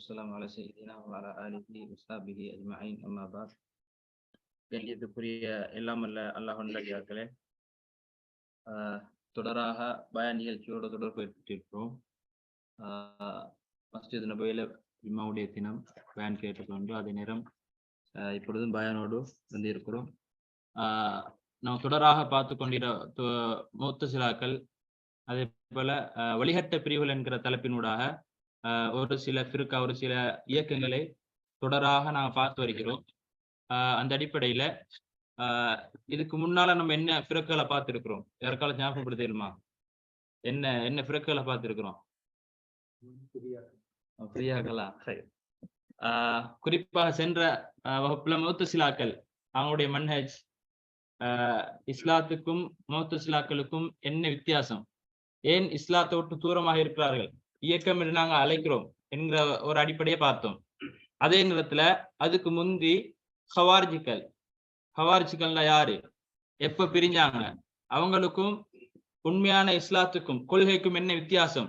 والسلام على سيدنا وعلى آله وصحبه أجمعين أما بعد. கண்ணியத்துக்குரிய எல்லாம் அல்ல அல்லாஹ்வின் நல்லடியார்களே, தொடராக பயான் நிகழ்ச்சியோடு தொடர்பு ஏற்பட்டிருக்கிறோம். மஸ்ஜித் நபவியில ஜும்மாவுடைய தினம் பயான் கேட்டுக்கொண்டு அதே நேரம் இப்பொழுதும் பயானோடு வந்து இருக்கிறோம். நாம் தொடராக பார்த்து கொண்டிருக்கிற முத்தசிலாக்கள், அதே போல வழிகட்ட பிரிவுகள் என்கிற தலைப்பினூடாக ஒரு சில ஃபிர்கா, ஒரு சில இயக்கங்களை தொடராக நாங்கள் பார்த்து வருகிறோம். அந்த அடிப்படையில இதுக்கு முன்னால நம்ம என்ன ஃபிர்களை பார்த்துருக்கிறோம்? யாருக்கால ஞாபகப்படுத்திடுமா? என்ன ஃபிர்களை பார்த்துருக்கிறோம்? ஃப்ரீயாக்கலாம். குறிப்பாக சென்ற வகுப்புல முத்தசிலாக்கள் அவங்களுடைய மன்ஹஜ், இஸ்லாத்துக்கும் முத்தசிலாக்களுக்கும் என்ன வித்தியாசம், ஏன் இஸ்லாத்தை விட்டு தூரமாக இருக்கிறார்கள், இயக்கம் என்று நாங்கள் அழைக்கிறோம் என்கிற ஒரு அடிப்படையை பார்த்தோம். அதே நேரத்துல அதுக்கு முந்தி ஹவாரிஜிக்கள்னா யாரு, எப்ப பிரிஞ்சாங்க, அவங்களுக்கும் உண்மையான இஸ்லாத்துக்கும் கொள்கைக்கும் என்ன வித்தியாசம்,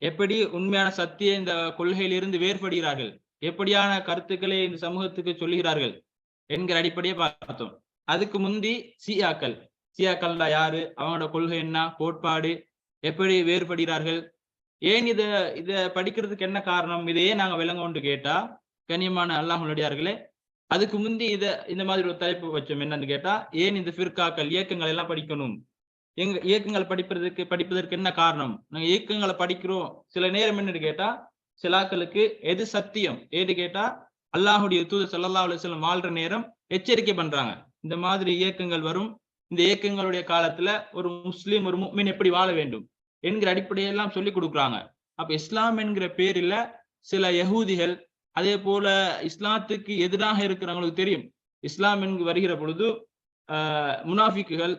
எப்படி உண்மையான சத்திய இந்த கொள்கையிலிருந்து வேறுபடுகிறார்கள், எப்படியான கருத்துக்களை இந்த சமூகத்துக்கு சொல்லுகிறார்கள் என்கிற அடிப்படையை பார்த்தோம். அதுக்கு முந்தி சியாக்கள்னா யாரு, அவங்களோட கொள்கை என்ன, கோட்பாடு, எப்படி வேறுபடுகிறார்கள், ஏன் இத படிக்கிறதுக்கு என்ன காரணம், இதையே நாங்க விளங்கொண்டு கேட்டா, கண்ணியமான அல்லாஹ்வுடையார்களே, அதுக்கு முந்தி இந்த மாதிரி ஒரு தலைப்பு வச்சோம். என்னன்னு கேட்டா, ஏன் இந்த ஃபிர்காக்கள் இயக்கங்கள் எல்லாம் படிக்கணும், இயக்கங்கள் படிப்பதற்கு என்ன காரணம், நாங்க இயக்கங்களை படிக்கிறோம். சில நேரம் என்னன்னு கேட்டா, சிலாக்களுக்கு எது சத்தியம் ஏன்னு கேட்டா, அல்லாஹுடைய தூதர் ஸல்லல்லாஹு அலைஹி வஸல்லம் வாழ்ற நேரம் எச்சரிக்கை பண்றாங்க, இந்த மாதிரி இயக்கங்கள் வரும், இந்த இயக்கங்களுடைய காலத்துல ஒரு முஸ்லீம், ஒரு முஃமின் எப்படி வாழ வேண்டும் என்கிற அடிப்படையெல்லாம் சொல்லி கொடுக்குறாங்க. அப்ப இஸ்லாம் என்கிற பேரில் சில யகூதிகள், அதே போல இஸ்லாத்துக்கு எதிராக இருக்கிறவங்களுக்கு தெரியும், இஸ்லாம் என்று வருகிற பொழுது முனாஃபிக்குகள்,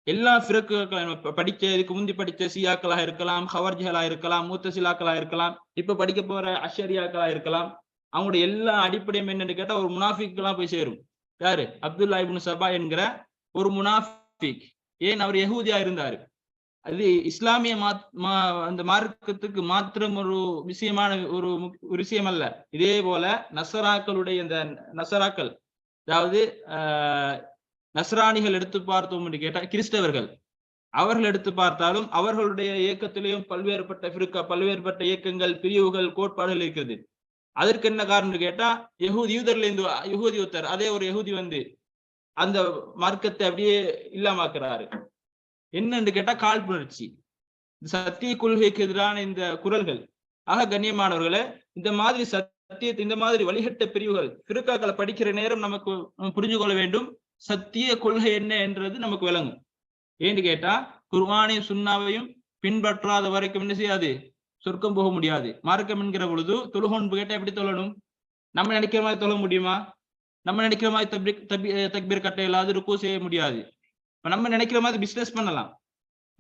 எல்லா ஃபிரக்குகளும் படிச்ச, இதுக்கு முந்தி படிச்ச சியாக்களாக இருக்கலாம், ஹவர்ஜிகளா இருக்கலாம், முத்தசிலாக்களா இருக்கலாம், இப்ப படிக்க போற அஷரியாக்களா இருக்கலாம், அவங்களுடைய எல்லா அடிப்படையும் என்னன்னு கேட்டா ஒரு முனாஃபிக்கெல்லாம் போய் சேரும். யாரு? அப்துல்லா இப்னு சபா என்கிற ஒரு முனாஃபிக். ஏன் அவர் யகூதியா இருந்தாரு, அது இஸ்லாமிய அந்த மார்க்கத்துக்கு மாத்திரம் ஒரு விஷயமான ஒரு விஷயம் அல்ல. இதே போல நசராக்களுடைய இந்த நசராக்கள், அதாவது நஸ்ரானிகள் எடுத்து பார்த்தோம் என்று கேட்டால் கிறிஸ்தவர்கள், அவர்கள் எடுத்து பார்த்தாலும் அவர்களுடைய இயக்கத்திலேயும் பல்வேறுபட்ட ஃபிர்கா, பல்வேறுபட்ட இயக்கங்கள், பிரிவுகள், கோட்பாடுகள் இருக்கிறது. அதற்கு என்ன காரணம் கேட்டா, யூதர்ல இருந்து யகூதி ஒருத்தர், அதே ஒரு யகூதி வந்து அந்த மார்க்கத்தை அப்படியே இல்லாமக்கிறாரு. என்னன்னு கேட்டா காழ்ப்புணர்ச்சி, சத்திய கொள்கைக்கு எதிரான இந்த குரல்கள். ஆக கண்ணியமானவர்களே, இந்த மாதிரி சத்தியத்தை, இந்த மாதிரி வழிகட்ட பிரிவுகள் ஃபிர்காக்களை படிக்கிற நேரம் நமக்கு புரிஞ்சு கொள்ள வேண்டும், சத்திய கொள்கை என்ன என்றது நமக்கு விளங்கும். ஏன்னு கேட்டா, குர்ஆனையும் சுன்னாவையும் பின்பற்றாத வரைக்கும் என்ன செய்யாது, சொர்க்கம் போக முடியாது. மார்க்கம் என்கிற பொழுது தொழுகோன்னு கேட்டா எப்படி தொழணும், நம்ம நினைக்கிற மாதிரி தொழ முடியுமா? நம்ம நினைக்கிற மாதிரி தக்பீர் கட்ட இல்லாது ருக்கு செய்ய முடியாது. நம்ம நினைக்கிற மாதிரி பிசினஸ் பண்ணலாம்,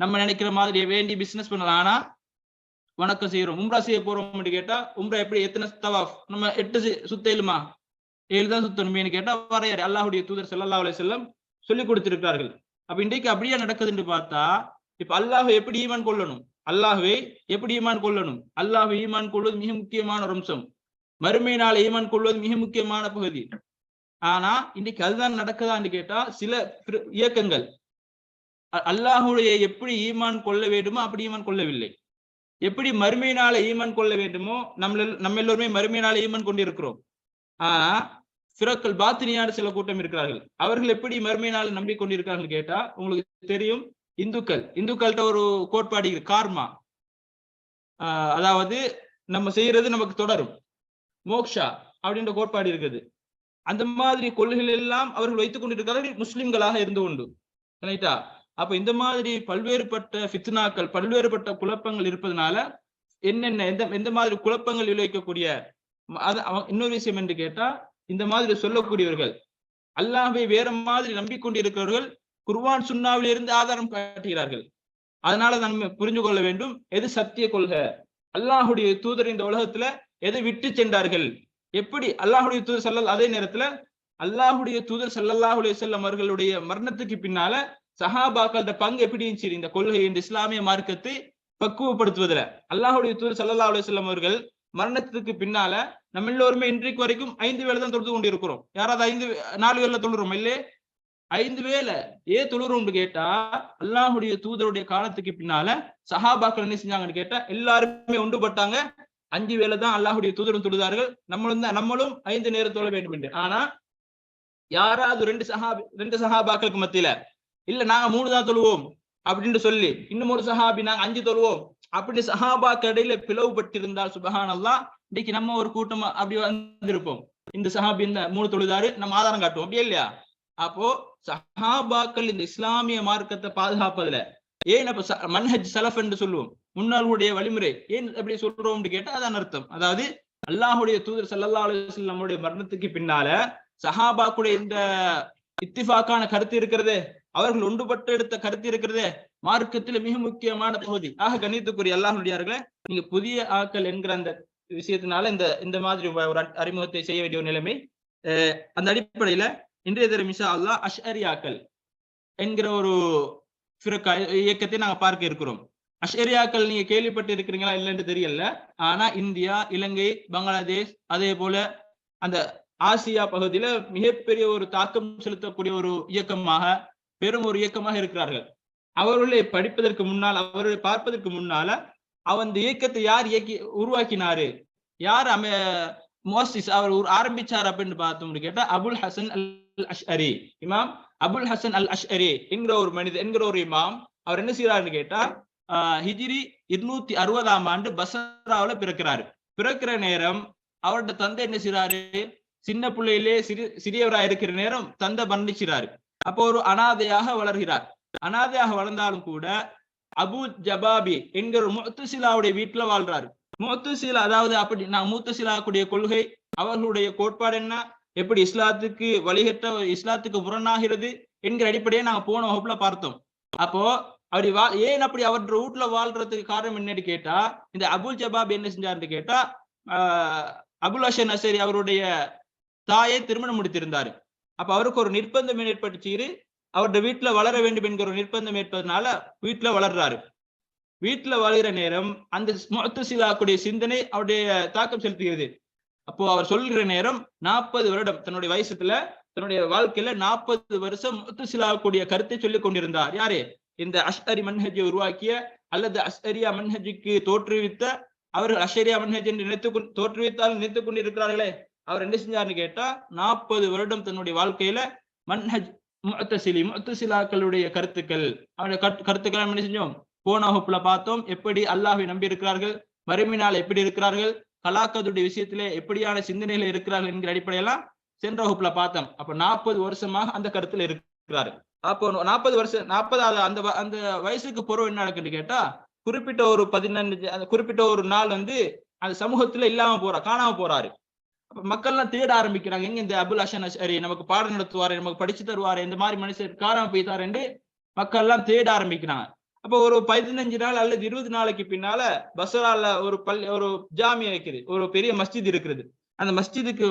நம்ம நினைக்கிற மாதிரி வேண்டி பிசினஸ் பண்ணலாம். ஆனா வணக்கம் செய்யறோம், உம்ரா செய்ய போறோம் கேட்டா, உம்ரா எப்படி, எத்தனை தவாஃப், நம்ம 8 சுத்த இயலுமா? 7 தான் சுத்தணுமேனு கேட்டா வரையாரு அல்லாஹ்வுடைய தூதர் ஸல்லல்லாஹு அலைஹி வஸல்லம் சொல்லி கொடுத்திருக்கிறார்கள். அப்ப இன்றைக்கு அப்படியே நடக்குதுன்னு பார்த்தா, இப்ப அல்லாஹ்வை எப்படி ஈமான் கொள்ளணும், அல்லாஹ்வை எப்படி ஈமான் கொள்ளணும், அல்லாஹ்வை ஈமான் கொள்வது மிக முக்கியமான ஒரு அம்சம், மறுமையினால் ஈமான் கொள்வது மிக முக்கியமான பகுதி. ஆனா இன்னைக்கு அதுதான் நடக்குதான்னு கேட்டா, சில இயக்கங்கள் அல்லாஹ்வுடைய எப்படி ஈமான் கொள்ள வேண்டுமோ அப்படி ஈமான் கொள்ளவில்லை. எப்படி மறுமையினால ஈமான் கொள்ள வேண்டுமோ நம்ம எல்லோருமே மறுமையினால ஈமான் கொண்டிருக்கிறோம். ஆனா ஃபிரக்கள் பாத்தினியான சில கூட்டம் இருக்கிறார்கள், அவர்கள் எப்படி மறுமையினால நம்பிக்கொண்டிருக்கிறார்கள் கேட்டா, உங்களுக்கு தெரியும், இந்துக்கள்கிட்ட ஒரு கோட்பாடு கார்மா, அதாவது நம்ம செய்யறது நமக்கு தொடரும், மோக்ஷா அப்படின்ற கோட்பாடு இருக்குது. அந்த மாதிரி கொள்கைகள் எல்லாம் அவர்கள் வைத்துக் கொண்டிருக்கிறார்கள், முஸ்லிம்களாக இருந்து கொண்டு. ரைட்டா? அப்ப இந்த மாதிரி பல்வேறுபட்ட ஃபித்னாக்கள், பல்வேறுபட்ட குழப்பங்கள் இருப்பதனால என்னென்ன எந்த மாதிரி குழப்பங்கள் விளைவிக்கக்கூடிய இன்னொரு விஷயம் என்று கேட்டா, இந்த மாதிரி சொல்லக்கூடியவர்கள் அல்லாஹ்வை வேற மாதிரி நம்பிக்கொண்டிருக்கிறவர்கள் குர்ஆன் சுன்னாவில் இருந்து ஆதாரம் காட்டுகிறார்கள். அதனால நம்ம புரிஞ்சு கொள்ள வேண்டும், எது சத்திய கொள்கை, அல்லாஹ்வுடைய தூதர் இந்த உலகத்துல எதை விட்டு சென்றார்கள், எப்படி அல்லாஹ்வுடைய தூதர் அதே நேரத்துல அல்லாஹ்வுடைய தூதர் ஸல்லல்லாஹு அலைஹி வஸல்லம் அவர்களுடைய மரணத்துக்கு பின்னால சஹாபாக்களோட பங்கு எப்படி இருந்துச்சு இந்த கொள்கை, இந்த இஸ்லாமிய மார்க்கத்தை பக்குவப்படுத்துவதில். அல்லாஹ்வுடைய தூதர் ஸல்லல்லாஹு அலைஹி வஸல்லம் அவர்கள் மரணத்துக்கு பின்னால நம்ம எல்லோருமே இன்றைக்கு வரைக்கும் 5 வேளை தான் தொழுது கொண்டு இருக்கிறோம். யாராவது 4 வேளை தொழுறோம் இல்லையே? 5 வேளை ஏன் தொழுறோம்னு கேட்டா, அல்லாஹுடைய தூதருடைய காலத்துக்கு பின்னால சஹாபாக்கள் என்ன செஞ்சாங்கன்னு கேட்டா, எல்லாருமே ஒன்றுபட்டாங்க. 5 வேளை தான் அல்லாஹுடைய தூதரும் தொழுதார்கள். நம்மளும் 5 நேரம் தொழ வேண்டும் என்று. ஆனா யாராவது 2 சஹாபாக்களுக்கு மத்தியில இல்ல நாங்க 3 தான் தொழுவோம் அப்படின்னு சொல்லி, இன்னும் ஒரு சஹாபி நாங்க 5 தொழுவோம் அப்படி சஹாபாக்கள் இடையில பிளவுபட்டிருந்தால் சுப்ஹானல்லாஹ், இன்னைக்கு நம்ம ஒரு கூட்டமா அப்படி வந்திருப்போம். இந்த சஹாபி இந்த 3 தொழுதாரு, நம்ம ஆதாரம் காட்டுவோம், அப்படியே இல்லையா? அப்போ சஹாபாக்கள் இந்த இஸ்லாமிய மார்க்கத்தை பாதுகாப்பதுல ஏன் அப்ப மன்ஹஜ் சலஃப் என்று சொல்லுவோம், முன்னாளுடைய வழிமுறை ஏன் அப்படி சொல்றோம்னு கேட்டா அதான் அர்த்தம். அதாவது அல்லாஹுடைய தூதர் ஸல்லல்லாஹு அலைஹி வஸல்லம் நம்முடைய மரணத்துக்கு பின்னால சஹாபாக்குடைய இந்த இத்திஃபாக்கான கருத்து இருக்கிறது, அவர்கள் ஒன்றுபட்டு எடுத்த கருத்து இருக்கிறது, மார்க்கத்தில் மிக முக்கியமான பகுதி. ஆக கண்ணியத்துக்குரிய அல்லாஹ்வுடையார்களே, நீங்க புதிய ஆக்கள் என்கிற அந்த விஷயத்தினால இந்த மாதிரி ஒரு அறிமுகத்தை செய்ய வேண்டிய ஒரு நிலைமை. அந்த அடிப்படையில இன்றைய தினம் இன்ஷா அல்லாஹ் அஷ்அரியாக்கள் என்கிற ஒரு இயக்கத்தை நாங்க பார்க்க இருக்கிறோம். அஷ்அரியாக்கள் நீங்க கேள்விப்பட்டு இருக்கிறீங்களா இல்லைன்னு தெரியல. ஆனா இந்தியா, இலங்கை, பங்களாதேஷ், அதே போல அந்த ஆசியா பகுதியில மிகப்பெரிய ஒரு தாக்கம் செலுத்தக்கூடிய ஒரு இயக்கமாக, பெரும் ஒரு இயக்கமாக இருக்கிறார்கள். அவர்களை படிப்பதற்கு முன்னால், அவர்களை பார்ப்பதற்கு முன்னால அந்த இயக்கத்தை யார் உருவாக்கினாரு, யார் முஅஸ்ஸிஸ் அவர் ஆரம்பிச்சார் அப்படின்னு பார்த்தோம்னு கேட்டா அபுல் ஹசன் அல் அஷ்அரி, இமாம் அபுல் ஹசன் அல் அஷ்அரி என்கிற ஒரு மனிதர், என்கிற ஒரு இமாம். அவர் என்ன செய்யறாருன்னு கேட்டா ஹிஜ்ரி 260ஆம் ஆண்டு பஸ்ராவுல பிறக்கிறாரு. பிறக்கிற நேரம் அவருடைய தந்தை என்ன செய்யறாரு, சின்ன பிள்ளையிலே சிறியவரா இருக்கிற நேரம் தந்தை மரணிக்கிறாரு. அப்போ ஒரு அனாதையாக வளர்கிறார். அனாதையாக வளர்ந்தாலும் கூட அபு ஜபாபி என்கிற முஅத்தசிலாவுடைய வீட்டுல வாழ்றாரு. முஅத்தசிலா அதாவது அப்படி நான் முஅத்தசிலா கூடிய கொள்கை, அவர்களுடைய கோட்பாடு என்ன, எப்படி இஸ்லாத்துக்கு வழிகட்ட, இஸ்லாத்துக்கு முரணாகிறது என்கிற அடிப்படையை நாங்க போன வகுப்புல பார்த்தோம். அப்போ அப்படி ஏன் அப்படி அவருடைய வீட்டுல வாழ்றதுக்கு காரணம் என்னன்னு கேட்டா, இந்த அபுல் ஜபாப் என்ன செஞ்சாருன்னு கேட்டா, அபுல் ஹசன் அஷரி அவருடைய தாயை திருமணம் முடித்திருந்தாரு. அப்ப அவருக்கு ஒரு நிர்பந்தம் ஏற்பட்டுச்சு, அவருடைய வீட்டுல வளர வேண்டும் என்கிற ஒரு நிர்பந்தம் ஏற்பதனால வீட்டுல வளர்றாரு. வீட்டுல வளர்கிற நேரம் அந்த முஅத்தசிலாவுடைய சிந்தனை அவருடைய தாக்கம் செலுத்துகிறது. அப்போ அவர் சொல்கிற நேரம் 40 வருடம் தன்னுடைய வயசுல, தன்னுடைய வாழ்க்கையில 40 வருஷம் முஅத்தசிலாவுடைய கருத்தை சொல்லிக் கொண்டிருந்தார். யாரு? இந்த அஷ்அரி மன்ஹஜை உருவாக்கிய அல்லது அஷ்அரியா மன்ஹஜுக்கு தோற்றுவித்த, அவர்கள் அஷ்அரியா மன்ஹஜ் என்று தோற்றுவித்தால் நினைத்துக் கொண்டிருக்கிறார்களே, அவர் என்ன செஞ்சாருன்னு கேட்டா 40 வருடம் தன்னுடைய வாழ்க்கையில மன்ஹஜ் முஅத்தசிலாக்களுடைய கருத்துக்கள், அவருடைய கருத்துக்கள் என்ன செஞ்சோம், போன வகுப்புல பார்த்தோம். எப்படி அல்லாஹ்வை நம்பி இருக்கிறார்கள், மறுமையினால் எப்படி இருக்கிறார்கள், கலாக்கத்துடைய விஷயத்திலே எப்படியான சிந்தனையில இருக்கிறார்கள் என்கிற அடிப்படையெல்லாம் சென்ற வகுப்புல பார்த்தோம். அப்ப 40 வருஷமாக அந்த கருத்துல இருக்கிறாரு. அப்போ 40 வருஷம் 40 அந்த வயசுக்கு பிறகு என்ன நடக்குன்னு கேட்டா, குறிப்பிட்ட ஒரு 15 குறிப்பிட்ட ஒரு நாள் அந்த சமூகத்துல இல்லாம காணாம போறாரு. அப்ப மக்கள் எல்லாம் தேட ஆரம்பிக்கிறாங்க, எங்க இந்த அபுல் ஹசன் அஷ்அரி நமக்கு பாடம் நடத்துவாரு, நமக்கு படிச்சு தருவாரு, இந்த மாதிரி மனுஷர் காணாம போய்த்தாரு என்று மக்கள் எல்லாம் தேட ஆரம்பிக்கிறாங்க. அப்போ ஒரு 15 நாள் அல்லது 20 நாளைக்கு பின்னால பஸ்ரால ஒரு ஜாமியா இருக்குது, ஒரு பெரிய மஸ்ஜித் இருக்கிறது. அந்த மஸ்ஜிதுக்கு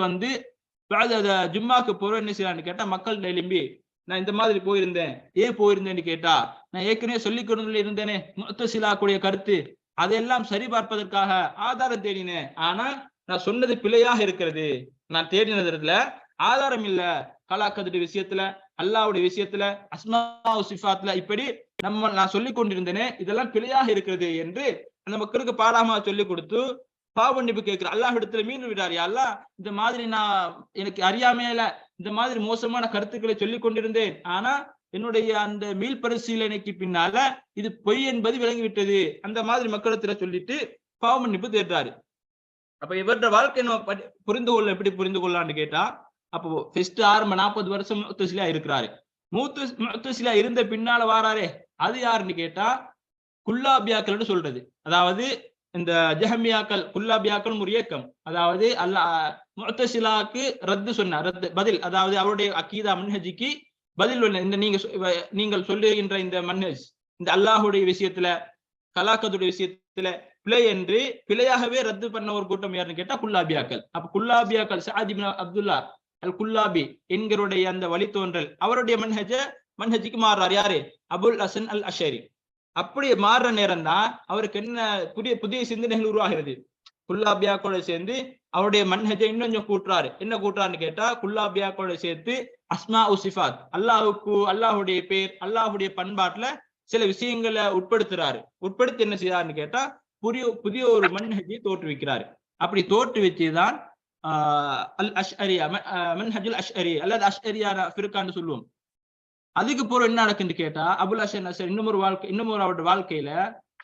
ஜும்மாக்கு போற என்ன செய்யறான்னு கேட்டா, மக்கள் எழும்பி நான் இந்த மாதிரி போயிருந்தேன், ஏன் போயிருந்தேன்னு கேட்டா, நான் ஏற்கனவே சொல்லிக் கொண்டு இருந்தேனே முஅத்தசிலாவுடைய கருத்து, அதெல்லாம் சரி பார்ப்பதற்காக ஆதாரம் தேடினேன். ஆனா நான் சொன்னது பிழையாக இருக்கிறது, நான் தேடினதுல ஆதாரம் இல்ல. கலாக்கத்துடைய விஷயத்துல, அல்லாஹ்வுடைய விஷயத்துல, அஸ்மா சிஃபாத்ல இப்படி நான் சொல்லிக் கொண்டிருந்தேனே, இதெல்லாம் பிழையாக இருக்கிறது என்று அந்த மக்களுக்கு பாடமா சொல்லிக் கொடுத்து பாவமன்னிப்பு கேட்கிற அல்லாஹ் இடத்துல மீண்டும் விடாரு. அல்லாஹ் இந்த மாதிரி நான் எனக்கு அறியாமையில இந்த மாதிரி மோசமான கருத்துக்களை சொல்லிக் கொண்டிருந்தேன், ஆனா என்னுடைய அந்த மீள் பரிசீலனைக்கு பின்னால இது பொய் என்பது விளங்கிவிட்டது, அந்த மாதிரி மக்களிடத்துல சொல்லிட்டு பாவமன்னிப்பு தேடுறாரு. அப்ப இவருடைய வாழ்க்கை எப்படி புரிந்து கொள்ளலான்னு கேட்டா, அப்போ ஃபர்ஸ்ட் ஆரம்ப 40 வருஷம் முஅத்தசிலா இருக்கிறாரு. முஅத்தசிலா இருந்த பின்னால வாராரே, அது யாருன்னு கேட்டா குல்லாபியாக்கள் சொல்றது. அதாவது இந்த ஜஹமியாக்கள், குல்லாபியாக்கள் ஒரு இயக்கம். அதாவது முஅத்தசிலாக்கு பதில், அதாவது அவருடைய அகீதா மன்ஹஜுக்கு பதில் இந்த நீங்கள் சொல்லுகின்ற இந்த மன்ஹஜ், இந்த அல்லாஹுடைய விஷயத்துல, கலாக்கத்துடைய விஷயத்துல பிழை என்று பிழையாகவே ரத்து பண்ண ஒரு கூட்டம் யாருன்னு கேட்டா குல்லாபியாக்கள். அப்ப குல்லாபியாக்கள் சஅத் இப்னு அப்துல்லா அல் குல்லாபி என்கிற அந்த வழித்தோன்றல் அவருடைய மன்ஹஜுக்கு மாறுறார். யாரு? அபுல் ஹசன் அல் அஷ்அரி. அப்படி மாறுற நேரம் தான் அவருக்கு என்ன புதிய சிந்தனைகள் உருவாகிறது. குல்லாபியாக்களோட சேர்ந்து அவருடைய மன்ஹஜை இன்னும் கொஞ்சம் கூட்டுறாரு. என்ன கூட்டுறாருன்னு கேட்டா, குல்லாபியாக்களோட சேர்த்து அஸ்மா சிஃபாத், அல்லாஹுடைய பேர், அல்லாஹுடைய பண்பாட்டுல சில விஷயங்களை உட்படுத்துறாரு. உட்படுத்தி என்ன செய்யறாருன்னு கேட்டா, புதிய ஒரு மன்ஹஜை தோற்றுவிக்கிறாரு. அப்படி தோற்றுவிச்சுதான் அல் அஷ்அரியா, மன்ஹஜுல் அஷ்அரி அல்லது அஷ்அரியான ஃபிர்கான்னு சொல்லுவோம். அதுக்கு பிறகு என்ன நடக்குன்னு கேட்டா, அபுல் ஹசன் அஷரி இன்னும் ஒரு அவருடைய வாழ்க்கையில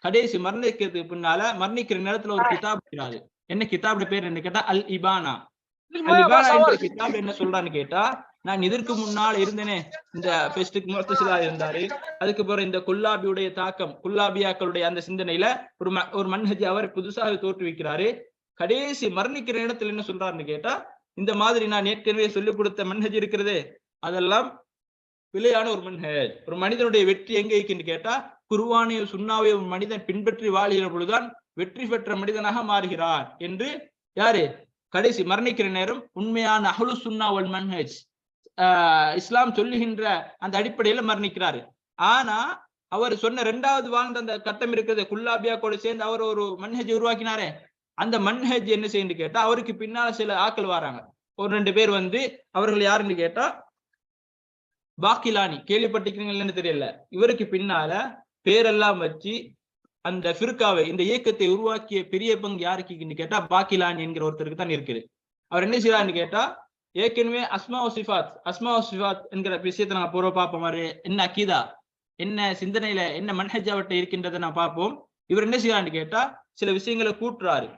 கடைசி மரணிக்கிறதுக்கு பின்னால மரணிக்கிற நேரத்துல ஒரு கிதாப் இருக்கிறாரு. என்ன கிதாபுடைய பேர் என்ன கேட்டா, அல் இபானா. அல் இபானா என்ற கிதாப் என்ன சொல்றான்னு கேட்டா, நான் இதற்கு முன்னால் இருந்தேனே, இந்த பெஸ்டுக்கு முர்த்தசிலா இருந்தாரு, அதுக்கு பிறகு இந்த குல்லாபியுடைய தாக்கம், குல்லாபியாக்களுடைய அந்த சிந்தனையில ஒரு மன்ஹஜ் அவர் புதுசாக தோற்றுவிக்கிறாரு. கடைசி மரணிக்கிற இடத்துல என்ன சொல்றாருன்னு கேட்டா, இந்த மாதிரி நான் ஏற்கனவே சொல்லிக் கொடுத்த மன்ஹஜ் இருக்கிறது, அதெல்லாம் பிழையான ஒரு மன்ஹஜ். ஒரு மனிதனுடைய வெற்றி எங்க இருக்குன்னு கேட்டா, குர்ஆனையும் சுன்னாவையும் மனிதன் பின்பற்றி வாழ்கிற பொழுதுதான் வெற்றி பெற்ற மனிதனாக மாறுகிறான் என்று யாரு கடைசி மரணிக்கிற நேரம் உண்மையான அஹ்லு சுன்னா வல் மன்ஹஜ் இஸ்லாம் சொல்லுகின்ற அந்த அடிப்படையில மரணிக்கிறாரு. ஆனா அவர் சொன்ன இரண்டாவது வாழ்ந்த அந்த கட்டம் இருக்கிறது, குல்லாபியாக்கோட சேர்ந்து அவர் ஒரு மன்ஹஜ் உருவாக்கினாரே, அந்த மன்ஹஜ் என்ன செய்யணும்னு கேட்டா, அவருக்கு பின்னால சில ஆக்கள் வராங்க. ஒரு 2 பேர் வந்து, அவர்கள் யாருன்னு கேட்டா பாக்கிலானி, கேள்விப்பட்டிருக்கீங்கன்னு தெரியல. இவருக்கு பின்னால பேரெல்லாம் வச்சு அந்த ஃபிர்காவை, இந்த இயக்கத்தை உருவாக்கிய பெரிய பங்கு யாருக்கு கேட்டா பாக்கிலானி என்கிற ஒருத்தருக்கு தான் இருக்குது. அவர் என்ன செய்யறாருன்னு கேட்டா, ஏற்கனவே அஸ்மா சிஃபாத் என்கிற விஷயத்தை நாங்க பூர்வ பார்ப்போம். என்ன அக்கீதா, என்ன சிந்தனையில, என்ன மன்ஹஜாவட்ட இருக்கின்றதை நான் பார்ப்போம். இவர் என்ன செய்யறாருன்னு கேட்டா, சில விஷயங்களை கூட்டுறாரு.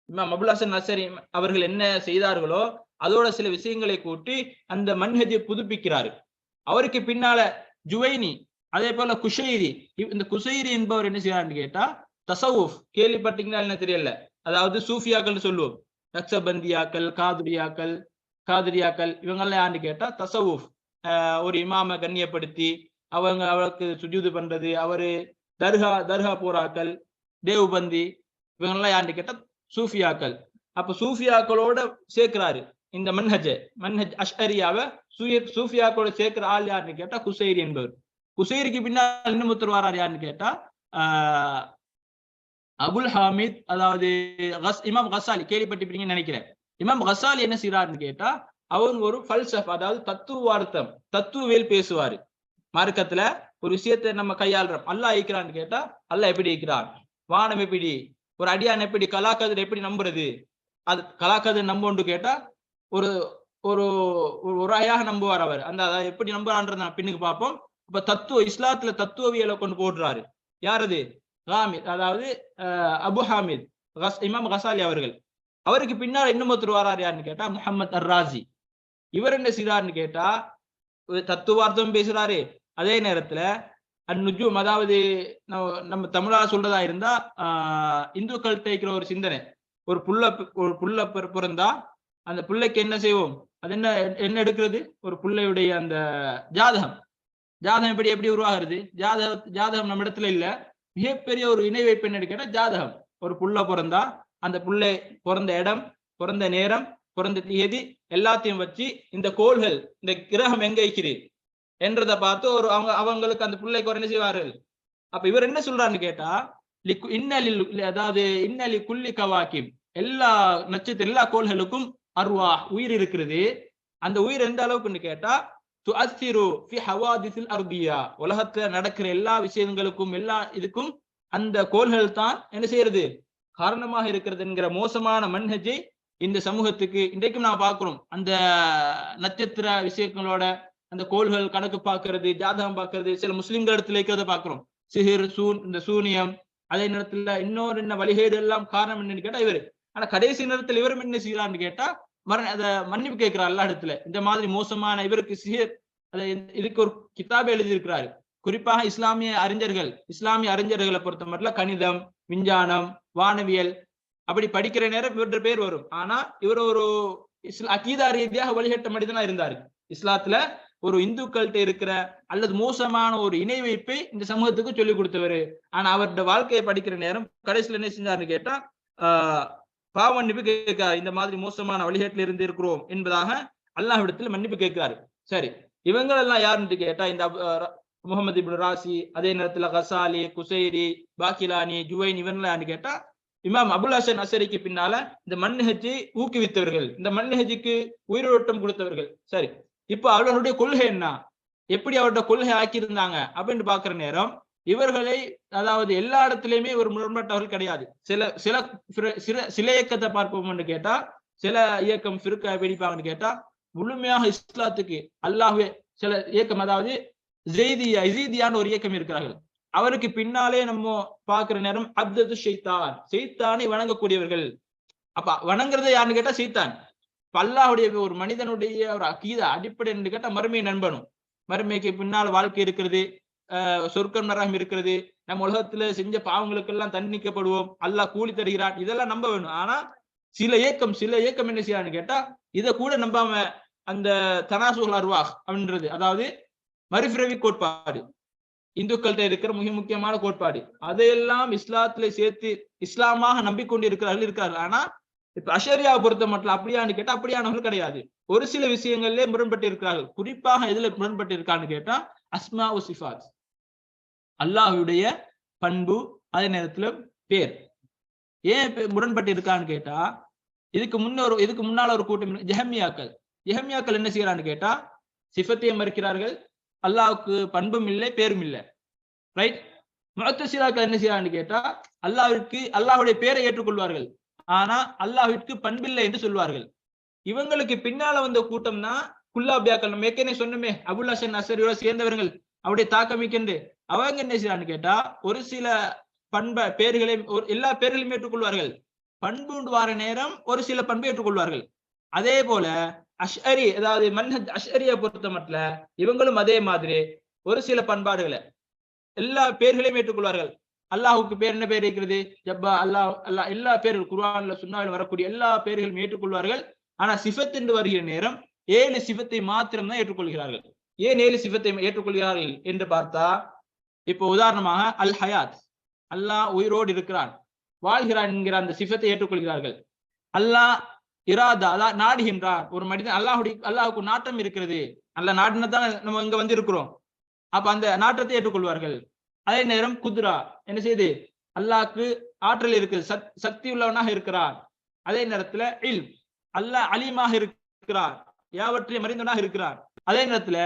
இமாம் அபுல் ஹசன் அஷரி அவர்கள் என்ன செய்தார்களோ அதோட சில விஷயங்களை கூட்டி அந்த மன்ஹஜை புதுப்பிக்கிறாரு. அவருக்கு பின்னால ஜுவைனி, அதே போல குஷைரி. இந்த குஷைரி என்பவர் என்ன செய்யறாருன்னு கேட்டா, தசவுஃப், கேள்விப்பட்டீங்கன்னா என்ன தெரியல, அதாவது சூஃபியாக்கள் சொல்லுவோம், நக்சபந்தியாக்கள், காதிரியாக்கள் இவங்கெல்லாம் யாருன்னு கேட்டா தசவுஃப், ஒரு இமாம கண்ணியப்படுத்தி அவருக்கு சுஜூது பண்றது, அவரு தர்கா போராக்கள், தேவ்பந்தி, இவங்கெல்லாம் யாருன்னு கேட்டா சூஃபியாக்கள். அப்ப சூஃபியாக்களோட சேர்க்கிறாரு இந்த மன்ஹஜ் அஷ்அரியாவை சூஃபியாக்களோட சேர்க்கிற ஆள் யாருன்னு கேட்டா குசைரி என்பவர். குசைரிக்கு பின்னால் இன்னும் ஒருத்தர் வராரு, யாருன்னு கேட்டா அபுல் ஹாமித், அதாவது இமாம் கசாலி, கேள்விப்பட்டிருப்பீங்கன்னு நினைக்கிறேன். இமாம் கசாலி என்ன செய்யறாருன்னு கேட்டா, அவங்க ஒரு ஃபல்சஃப், அதாவது தத்துவவியல் பேசுவாரு. மார்க்கத்துல ஒரு விஷயத்தை நம்ம கையாளுறோம். அல்லாஹ் இருக்கிறான்னு கேட்டா, அல்லாஹ் எப்படி இருக்கிறான், வானம் எப்படி, ஒரு அடியான் எப்படி, கலாக்கதிர் எப்படி நம்புறது, அது கலாக்கதிர் நம்புன்னு கேட்டா ஒரு ஒரு ஒரு ஆயாக நம்புவார் அவர். அந்த எப்படி நம்புறான்றத நான் பின்னுக்கு பார்ப்போம். இப்ப இஸ்லாத்துல தத்துவவியலை கொண்டு போடுறாரு. யார் அது? ஹாமித், அதாவது அபு ஹாமித் இமாம் கசாலி அவர்கள். அவருக்கு பின்னால் இன்னும் ஒருத்தர் வராரு, யாருன்னு கேட்டா முஹம்மத் அர்-ராசி. இவர் என்ன செய்யறாருன்னு கேட்டா, தத்துவார்த்தம் பேசுறாரு, அதே நேரத்துல அந்நுஜூம், அதாவது நம்ம தமிழா சொல்றதா இருந்தா இந்துக்கள் தேய்க்கிற ஒரு சிந்தனை, ஒரு புள்ள பிறந்தா அந்த பிள்ளைக்கு என்ன செய்வோம், அது என்ன எடுக்கிறது, ஒரு பிள்ளையுடைய அந்த ஜாதகம் எப்படி உருவாகிறது, ஜாதகம் நம்ம இடத்துல இல்ல, மிகப்பெரிய ஒரு இணை வைப்பு என்ன கேட்டா ஜாதகம். ஒரு புள்ள பிறந்தா அந்த புள்ளை பிறந்த இடம், பிறந்த நேரம், பிறந்த தேதி எல்லாத்தையும் வச்சு இந்த கோள்கள், இந்த கிரகம் எங்க இருக்குது என்றதை பார்த்து அவங்களுக்கு அந்த பிள்ளைக்கு என்ன செய்வார்கள். அப்ப இவர் என்ன சொல்றாருன்னு கேட்டா, இன்னலி குல்லி கவாக்கிம், எல்லா நட்சத்திர எல்லா கோள்களுக்கும் அர்வா, உயிர் இருக்கிறது. அந்த உயிர் எந்த அளவுக்குன்னு கேட்டா, துஅஸ்ஸிரு ஃபி ஹவாதிஸில் அர்தியா, உலகத்துல நடக்கிற எல்லா விஷயங்களுக்கும், எல்லா இதுக்கும் அந்த கோள்கள் தான் என்ன செய்யறது, காரணமாக இருக்கிறது என்கிற மோசமான மன்ஹஜை இந்த சமூகத்துக்கு இன்றைக்கும் நான் பார்க்கிறோம். அந்த நட்சத்திர விஷயங்களோட அந்த கோள்கள் கணக்கு பார்க்கறது, ஜாதகம் பார்க்கறது, சில முஸ்லிம்கள் இடத்துல இருக்கிறத பார்க்கிறோம். சிஹிர், இந்த சூனியம், அதே நேரத்துல இன்னொரு என்ன வழிகேடு எல்லாம் காரணம் என்னன்னு கேட்டா இவரு. ஆனா கடைசி நேரத்தில் இவரும் என்ன செய்யறான்னு கேட்டா, அத மன்னிப்பு கேட்கிறார் எல்லா இடத்துல. இந்த மாதிரி மோசமான இவருக்கு சிஹிர், இதுக்கு ஒரு கிதாபை எழுதியிருக்கிறாரு. குறிப்பாக இஸ்லாமிய அறிஞர்களை பொறுத்த மட்டும் கணிதம், விஞ்ஞானம், வானவியல் அப்படி படிக்கிற நேரம் இவற்ற பேர் வரும். ஆனா இவர் ஒரு அகீதா ரீதியாக வழிகட்ட மனிதனா இருந்தாரு. இஸ்லாத்துல ஒரு இந்துக்கள்கிட்ட இருக்கிற அல்லது மோசமான ஒரு இணை வைப்பை இந்த சமூகத்துக்கு சொல்லிக் கொடுத்தவர். ஆனா அவருடைய வாழ்க்கையை படிக்கிற நேரம் கடைசியில் என்ன செஞ்சாருன்னு கேட்டா, பாவ மன்னிப்பு கேட்கிறார். இந்த மாதிரி மோசமான வழிகாட்டில் இருந்து இருக்கிறோம் என்பதாக அல்லாஹ்விடத்தில் மன்னிப்பு கேட்கிறாரு. சரி, இவங்க எல்லாம் யாருன்னு கேட்டா, இந்த முகமது இப்னு ராசி, அதே நேரத்துல கசாலி, குசைரி, பாக்கிலானி, ஜுவைன், இவங்க யாருன்னு கேட்டா இமாம் அபுல் ஹசன் அசரிக்கு பின்னால இந்த மன்ஹஜை ஊக்குவித்தவர்கள், இந்த மன்ஹஜுக்கு உயிரோட்டம் கொடுத்தவர்கள். சரி, இப்ப அவர்களுடைய கொள்கை என்ன, எப்படி அவருடைய கொள்கை ஆக்கியிருந்தாங்க அப்படின்னு பாக்குற நேரம், இவர்களை அதாவது எல்லா இடத்துலயுமே ஒரு முரண்பட்டவர்கள் கிடையாது. சில இயக்கத்தை பார்ப்போம்னு கேட்டா, சில இயக்கம் ஃபிர்கா வெடிப்பாங்கன்னு கேட்டா, முழுமையாக இஸ்லாத்துக்கு அல்லாஹ்வே சில இயக்கம், அதாவது ஜெய்தியான ஒரு இயக்கம் இருக்கிறார்கள். அவருக்கு பின்னாலே நம்ம பாக்குற நேரம் அப்து ஷைத்தான், ஷைத்தானை வணங்கக்கூடியவர்கள். அப்ப வணங்குறது யாருன்னு கேட்டா ஷைத்தான். அல்லாஹ்வுடைய ஒரு மனிதனுடைய ஒரு அகீதா அடிப்படை என்று கேட்டா மறுமை நண்பனும், மறுமைக்கு பின்னால் வாழ்க்கை இருக்கிறது, சொர்க்கம் நரகம் இருக்கிறது, நம்ம உலகத்துல செஞ்ச பாவங்களுக்கு எல்லாம் தண்டிக்கப்படுவோம், அல்லாஹ் கூலி தருகிறான், இதெல்லாம் நம்ப வேணும். ஆனா சில இயக்கம் என்ன செய்யறான்னு கேட்டா, இதை கூட நம்பாம அந்த தனாசுல் அர்வாஹ் அப்படின்றது, அதாவது மறுபிறவி கோட்பாடு, இந்துக்கள்கிட்ட இருக்கிற மிக முக்கியமான கோட்பாடு, அதையெல்லாம் இஸ்லாத்துல சேர்த்து இஸ்லாமாக நம்பிக்கொண்டு இருக்கிறார்கள். ஆனா இப்ப அஷரியாவை பொறுத்த மட்டும் அப்படியான்னு கேட்டா அப்படியானவர்கள் கிடையாது. ஒரு சில விஷயங்கள்ல முரண்பட்டு இருக்கிறார்கள். குறிப்பாக எதுல முரண்பட்டு இருக்கான்னு கேட்டா அஸ்மா உ சிஃபாத், அல்லாஹ்வுடைய பண்பு, அதே நேரத்துல பேர். ஏன் முரண்பட்டு இருக்கான்னு கேட்டா, இதுக்கு முன்னால ஒரு கூட்டம் ஜஹமியாக்கள் என்ன செய்யறான்னு கேட்டா, சிஃபத்தையும் மறுக்கிறார்கள், அல்லாஹ்வுக்கு பண்பும் இல்லை பேரும் இல்லை. ரைட். முஅத்தஸிலாக்கள் என்ன செய்யறான்னு கேட்டா, அல்லாஹ்வுடைய பேரை ஏற்றுக்கொள்வார்கள், ஆனா அல்லாஹ்விற்கு பண்பில்லை என்று சொல்வார்கள். இவங்களுக்கு பின்னால வந்த கூட்டம்னா குல்லாபியாக்கள், நம்ம ஏற்கனவே சொன்னமே அபுல் ஹசன் அசரியோட சேர்ந்தவர்கள், அவருடைய தாக்கமிக்கென்று. அவங்க என்ன செய்யறான்னு கேட்டா, ஒரு சில பேர்களையும் எல்லா பேர்களையும் ஏற்றுக்கொள்வார்கள், பண்பு வார நேரம் ஒரு சில பண்பை ஏற்றுக்கொள்வார்கள். அதே போல அஷ்அரி, அதாவது மன்ஹஜ் அஷ்அரியை பொறுத்த மட்டும் இவங்களும் அதே மாதிரி ஒரு சில பண்பாடுகளை எல்லா பேர்களையும் ஏற்றுக்கொள்வார்கள். அல்லாஹுக்கு பேர் என்ன பேர் இருக்கிறது, ஜப்பா, அல்லாஹ், எல்லா பேர்கள் குர்ஆன்ல சுன்னாவில் வரக்கூடிய எல்லா பேர்களும் ஏற்றுக்கொள்வார்கள். ஆனா சிஃபத் என்று வருகிற நேரம் 7 சிஃபத்தை மாத்திரம் தான் ஏற்றுக்கொள்கிறார்கள். ஏன் 7 சிஃபத்தை ஏற்றுக்கொள்கிறார்கள் என்று பார்த்தா, இப்போ உதாரணமாக அல் ஹயாத், அல்லாஹ் உயிரோடு இருக்கிறான், வாழ்கிறான் என்கிற அந்த சிஃபத்தை ஏற்றுக்கொள்கிறார்கள். அல்லாஹ் இராதா, அல்லாஹ் நாடுகின்றான், ஒரு மனிதன் அல்லாஹுக்கு நாட்டம் இருக்கிறது, அல்லாஹ் நாடினதான் நம்ம இங்க வந்து இருக்கிறோம், அப்ப அந்த நாட்டத்தை ஏற்றுக்கொள்வார்கள். அதே நேரம் குத்ரா என்ன செய்யுது, அல்லாஹ்க்கு ஆற்றல் இருக்குது, சக்தி உள்ளவனாக இருக்கிறான். அதே நேரத்துல இல்ம், அல்லாஹ் அலீமாக இருக்கிறார், யாவற்றையும் அறிந்தவனாக இருக்கிறார். அதே நேரத்துல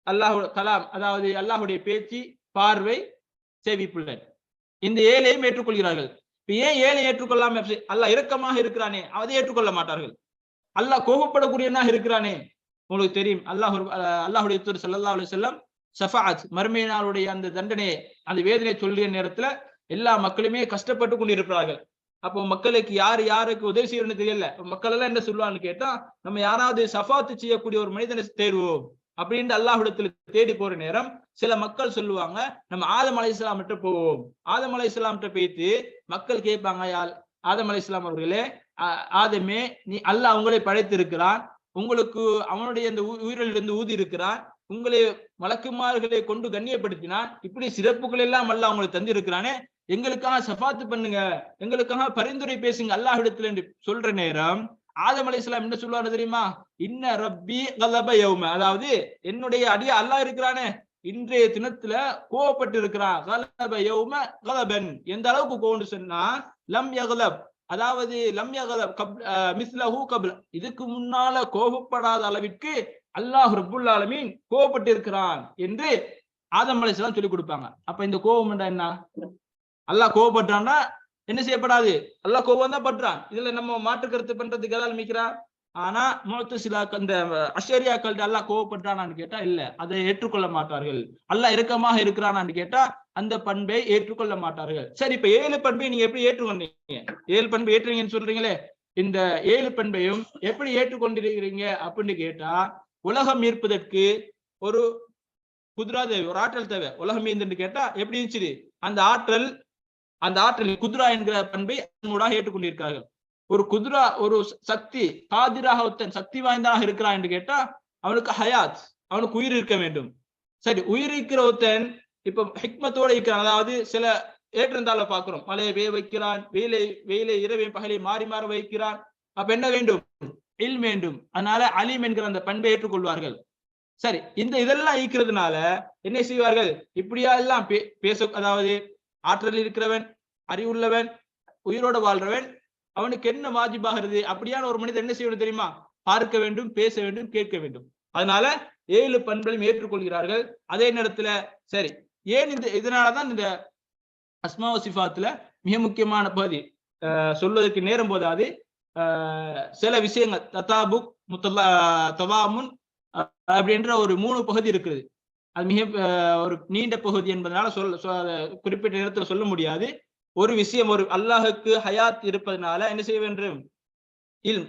அல்லாஹ் கலாம், அதாவது அல்லாஹுடைய பேச்சு, பார்வை, செவிப்புலன், இந்த 7ஐயும் ஏற்றுக்கொள்கிறார்கள். ஏன் 7ஐ ஏற்றுக்கொள்ளாம, அல்லாஹ் இரக்கமாக இருக்கிறானே அதை ஏற்றுக்கொள்ள மாட்டார்கள். அல்லாஹ் கோபப்படக்கூடியவனாக இருக்கிறானே, உங்களுக்கு தெரியும், அல்லாஹுடைய தூதர் ஸல்லல்லாஹு அலைஹி வஸல்லம் ஷஃபாஅத், மறுமை நாளுடைய அந்த தண்டனையை, அந்த வேதனை சொல்லிய நேரத்துல எல்லா மக்களுமே கஷ்டப்பட்டு கொண்டிருக்கிறார்கள். அப்போ மக்களுக்கு யாருக்கு உதவி செய்யணும்னு தெரியல. மக்கள் எல்லாம் என்ன சொல்லுவான்னு கேட்டா, நம்ம யாராவது ஷஃபாத்து செய்யக்கூடிய ஒரு மனிதனை தேடுவோம் அப்படின்னு அல்லாஹ்விடத்துல தேடி போற நேரம் சில மக்கள் சொல்லுவாங்க, நம்ம ஆதம் அலைஹிஸ்ஸலாம் கிட்ட போவோம். ஆதம் அலைஹிஸ்ஸலாம் கிட்ட போயிட்டு மக்கள் கேட்பாங்க, ஆதம் அலைஹிஸ்ஸலாம் அவர்களே, ஆதமே, அல்லாஹ் உங்களை படைத்து இருக்கிறான், உங்களுக்கு அவனுடைய அந்த உயிரிலிருந்து ஊதி இருக்கிறான், உங்களை மலக்குமார்களை கொண்டு கண்ணியப்படுத்தினான், இப்படி சிறப்புகள் எல்லாம் அல்லாஹ் உங்களுக்கு தந்திருக்கிறானே, எங்களுக்காக ஷஃபாத்து பண்ணுங்க, எங்களுக்காக பரிந்துரை பேசுங்க அல்லாஹ்விடத்துல என்று சொல்ற நேரம் ஆதம் அலைஹிஸ்ஸலாம் என்ன சொல்லுவாரு தெரியுமா, இன்ன ரப்பி கலப யௌம, அதாவது என்னுடைய அடியா அல்லாஹ் இருக்கிறானே இன்றைய தினத்துல கோபப்பட்டு இருக்கிறான், கலப யௌம கலபன், எந்த அளவுக்கு கோவம்னு சொன்னா, லம் யகலப், அதாவது லம் யகலப் மிஸ்லஹு கப்ல, இதுக்கு முன்னால கோபப்படாத அளவிற்கு அல்லாஹ் ரப்புல் ஆலமீன் கோபப்பட்டு இருக்கிறான் என்று ஆதம் அலைஹிஸ்ஸலாம் சொல்லி கொடுப்பாங்க. அப்ப இந்த கோபம் என்ன, அல்லாஹ் கோபப்பட்டான்னா என்ன செய்யப்படாது, அல்லாஹ் கோபம் தான் பண்றான், இதுல நம்ம மாற்று கருத்து பண்றதுக்கு ஏதாவது மிக்கிறார். ஆனா முஅத்தஸிலாக்கள், இந்த அஷ்அரியாக்கள் அல்லாஹ் கோபப்பட்டானான்னு கேட்டா இல்ல, அதை ஏற்றுக்கொள்ள மாட்டார்கள். அல்லாஹ் இரக்கமாக இருக்கிறானான்னு கேட்டா அந்த பண்பை ஏற்றுக்கொள்ள மாட்டார்கள். சரி, இப்ப 7 பண்பை நீங்க எப்படி ஏற்றுக்கொண்டீங்க, 7 பண்பை ஏற்றுவீங்கன்னு சொல்றீங்களே, இந்த 7 பண்பையும் எப்படி ஏற்றுக்கொண்டிருக்கிறீங்க அப்படின்னு கேட்டா, உலகம் ஈர்ப்பதற்கு ஒரு குத்ரா தேவை, ஒரு ஆற்றல் தேவை. உலகம் ஈர்ந்து கேட்டா எப்படி இருந்துச்சு, அந்த ஆற்றல் குத்ரா என்கிற பண்பை அதனூடாக ஏற்றுக்கொண்டிருக்கிறார்கள். ஒரு குத்ரா, ஒரு சக்தி, காதிராக ஒருத்தன் சக்தி வாய்ந்ததாக இருக்கிறான் என்று கேட்டா அவனுக்கு ஹயாத், அவனுக்கு உயிர் இருக்க வேண்டும். சரி, உயிர் இருக்கிற ஒருத்தன் இப்ப ஹிக்மத்தோட இருக்கிறான், அதாவது சில ஏற்றந்தால பாக்குறோம், மழையை பெய்ய வைக்கிறான், வெயிலை இரவை பகலை மாறி மாற வைக்கிறான், அப்ப என்ன வேண்டும், இல்ம் வேண்டும். அதனால அலீம் என்கிற அந்த பண்பை ஏற்றுக்கொள்வார்கள். சரி, இதெல்லாம் ஈக்கிறதுனால என்ன செய்வார்கள், இப்படியா எல்லாம் பேச, அதாவது ஆற்றல் இருக்கிறவன், அறிவுள்ளவன், உயிரோட வாழ்றவன் அவனுக்கு என்ன வாஜிபாகிறது? அப்படியான ஒரு மனிதன் என்ன செய்யணும் தெரியுமா? பார்க்க வேண்டும், பேச வேண்டும், கேட்க வேண்டும். அதனால 7 பண்புகளையும் ஏற்றுக்கொள்கிறார்கள். அதே நேரத்துல சரி, ஏன் இதனாலதான் இந்த அஸ்மா சிஃபாத்துல மிக முக்கியமான பகுதி சொல்வதற்கு நேரம் போதாது. சில விஷயங்கள் ததாபுக், தவாமுன் அப்படின்ற ஒரு 3 பகுதி இருக்குது. அது மிக ஒரு நீண்ட பகுதி என்பதனால குறிப்பிட்ட நேரத்தில் சொல்ல முடியாது. ஒரு விஷயம், ஒரு அல்லாஹுக்கு ஹயாத் இருப்பதனால என்ன செய்ய வேண்டும்?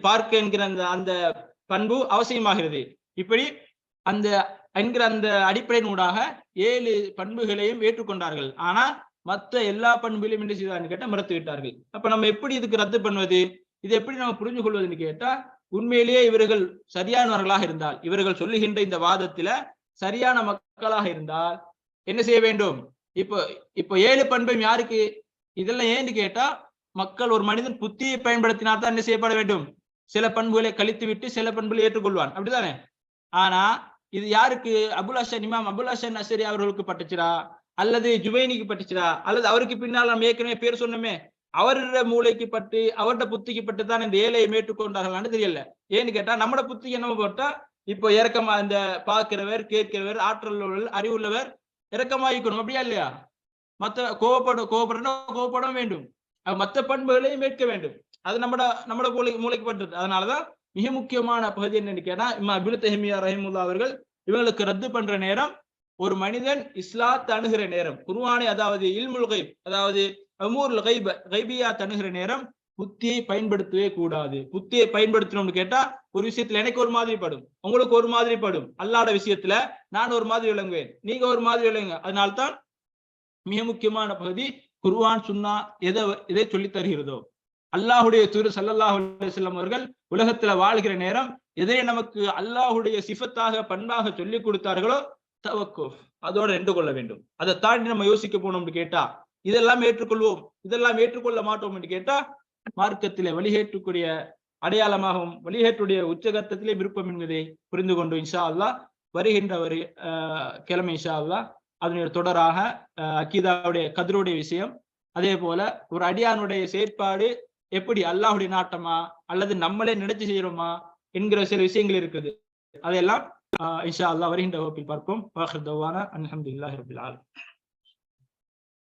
பார்க்க என்கிற அந்த பண்பு அவசியமாகிறது. இப்படி அந்த என்கிற அந்த அடிப்படையினூடாக 7 பண்புகளையும் ஏற்றுக்கொண்டார்கள். ஆனா மற்ற எல்லா பண்புகளையும் என்ன செய்தார்கள் கேட்டா மறுத்து விட்டார்கள். அப்ப நம்ம எப்படி இதுக்கு ரத்து பண்ணுவது? இதை எப்படி நம்ம புரிஞ்சு கொள்வதுன்னு கேட்டா, உண்மையிலேயே இவர்கள் சரியானவர்களாக இருந்தால், இவர்கள் சொல்லுகின்ற இந்த வாதத்தில சரியான மக்களாக இருந்தால் என்ன செய்ய வேண்டும்? இப்போ 7 பண்பும் யாருக்கு? இதெல்லாம் ஏன்னு கேட்டா, மக்கள், ஒரு மனிதன் புத்தியை பயன்படுத்தினால் தான் என்ன செய்யப்பட வேண்டும்? சில பண்புகளை கழித்து விட்டு சில பண்புகளை ஏற்றுக்கொள்வான், அப்படித்தானே? ஆனா இது யாருக்கு? இமாம் அபுல் ஹசன் அஸ்ஸரி அவர்களுக்கு பட்டுச்சுரா, அல்லது ஜுவைனிக்கு பட்டுச்சுரா, அல்லது அவருக்கு பின்னால் நம்ம ஏற்கனவே பேர் சொன்னோமே அவருடைய மூளைக்கு பட்டு அவருடைய புத்திக்கு பட்டு தான் இந்த 7ஐ ஏற்றுக்கொண்டார்களான்னு தெரியல. ஏன்னு கேட்டா, நம்மட புத்திக்கு என்ன போட்டா, இப்போ இறக்கமா இந்த பார்க்கிறவர், கேட்கிறவர், ஆற்றல் உள்ளவர், அறிவுள்ளவர் இறக்கமாயிக்கணும், அப்படியா இல்லையா? மத்த கோபப்பட வேண்டும். மற்ற பண்புகளையும் ஏற்க வேண்டும். அது நம்மட மூளைக்கு பட்டது. அதனாலதான் மிக முக்கியமான பகுதி என்னன்னு கேட்டா, இமாம் இப்னு தய்மிய்யா ரஹிமஹுல்லாஹ் அவர்கள் இவங்களுக்கு ரத்து பண்ற நேரம், ஒரு மனிதன் இஸ்லாத்தை அணுகிற நேரம், குர்ஆனை, அதாவது இல்முல் கைப், அதாவது அமூருல் கைபியாத் அணுகிற நேரம் புத்தியை பயன்படுத்தவே கூடாது. புத்தியை பயன்படுத்தணும்னு கேட்டா, ஒரு விஷயத்துல எனக்கு ஒரு மாதிரி படும், உங்களுக்கு ஒரு மாதிரி படும். அல்லாஹ்ட விஷயத்துல நான் ஒரு மாதிரி விளங்குவேன், நீங்க ஒரு மாதிரி விளங்குங்க. அதனால்தான் மிக முக்கியமான பகுதி குர்ஆன், சுன்னா எதை சொல்லித் தருகிறதோ, அல்லாஹுடைய தூதர் ஸல்லல்லாஹு அலைஹி வஸல்லம் அவர்கள் உலகத்துல வாழ்கிற நேரம் எதை நமக்கு அல்லாஹுடைய சிஃபத்தாக, பண்பாக சொல்லிக் கொடுத்தார்களோ, தவக்குஃப், அதோட நின்று கொள்ள வேண்டும். அதை தாண்டி நம்ம யோசிக்க போனோம்னு கேட்டா, இதெல்லாம் ஏற்றுக்கொள்வோம், இதெல்லாம் ஏற்றுக்கொள்ள மாட்டோம் என்று கேட்டா, மார்க்கத்திலே வழிகேற்றக்கூடிய அடையாளமாகவும் வழிகேற்றுடைய உச்சகட்டத்திலே விருப்பம் என்பதை புரிந்து கொண்டு இன்ஷா அல்லாஹ் வருகின்ற ஒரு கிழமை இன்ஷா அல்லாஹ் அதனுடைய தொடராக அக்கீதாவுடைய கத்ருடைய விஷயம், அதே போல ஒரு அடியானுடைய செயற்பாடு எப்படி அல்லாஹுடைய நாட்டமா அல்லது நம்மளே நினைச்சு செய்யறோமா என்கிற சில விஷயங்கள் இருக்குது. அதையெல்லாம் இன்ஷா அல்லாஹ் வருகின்ற வகுப்பில் பார்ப்போம். வாஹிர் தவானா அல்ஹம்துலில்லாஹி ரப்பில் ஆலமீன்.